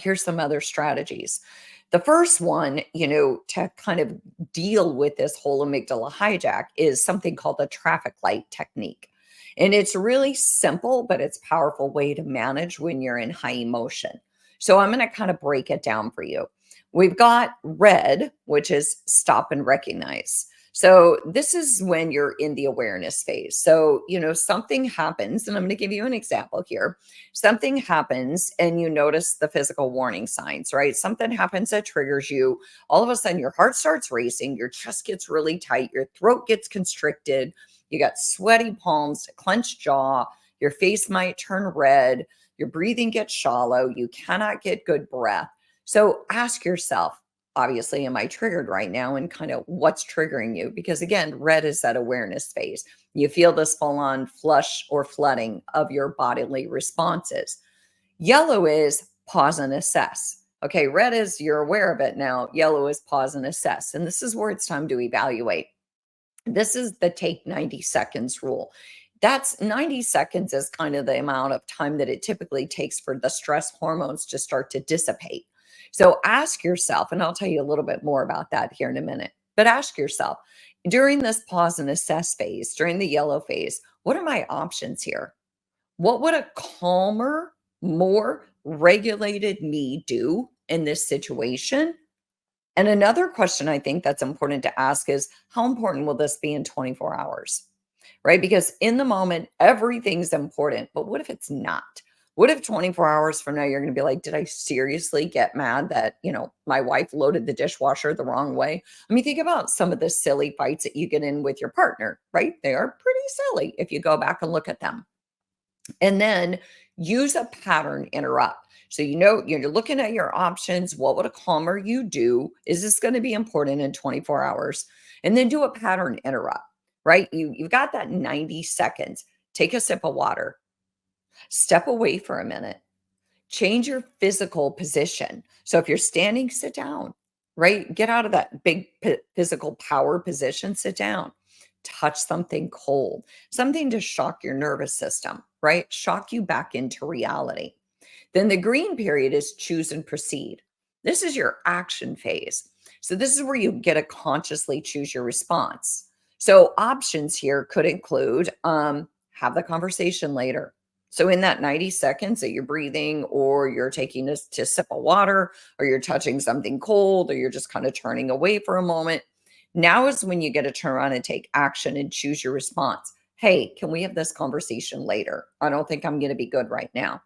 here's some other strategies. The first one, to kind of deal with this whole amygdala hijack is something called the traffic light technique. And it's really simple, but it's a powerful way to manage when you're in high emotion. So I'm going to kind of break it down for you. We've got red, which is stop and recognize. So this is when you're in the awareness phase. So, something happens, and I'm going to give you an example here. Something happens and you notice the physical warning signs, right? Something happens that triggers you. All of a sudden, your heart starts racing, your chest gets really tight, your throat gets constricted, you got sweaty palms, a clenched jaw, your face might turn red, your breathing gets shallow, you cannot get good breath. So ask yourself, obviously, am I triggered right now? And kind of what's triggering you? Because again, red is that awareness phase. You feel this full on flush or flooding of your bodily responses. Yellow is pause and assess. Okay, red is you're aware of it now. Yellow is pause and assess. And this is where it's time to evaluate. This is the take 90 seconds rule. That's 90 seconds is kind of the amount of time that it typically takes for the stress hormones to start to dissipate. So ask yourself, and I'll tell you a little bit more about that here in a minute, but ask yourself during this pause and assess phase, during the yellow phase, what are my options here? What would a calmer, more regulated me do in this situation? And another question I think that's important to ask is how important will this be in 24 hours? Right? Because in the moment, everything's important. But what if it's not? What if 24 hours from now, you're going to be like, did I seriously get mad that, my wife loaded the dishwasher the wrong way? I mean, think about some of the silly fights that you get in with your partner, right? They are pretty silly if you go back and look at them. And then use a pattern interrupt. So, you're looking at your options. What would a calmer you do? Is this going to be important in 24 hours? And then do a pattern interrupt, right? You've got that 90 seconds. Take a sip of water, step away for a minute, change your physical position. So if you're standing, sit down, right? Get out of that big physical power position, sit down, touch something cold, something to shock your nervous system, right? Shock you back into reality. Then the green period is choose and proceed. This is your action phase. So this is where you get to consciously choose your response. So options here could include have the conversation later. So in that 90 seconds that you're breathing or you're taking a sip of water or you're touching something cold or you're just kind of turning away for a moment, now is when you get to turn around and take action and choose your response. Hey, can we have this conversation later? I don't think I'm going to be good right now.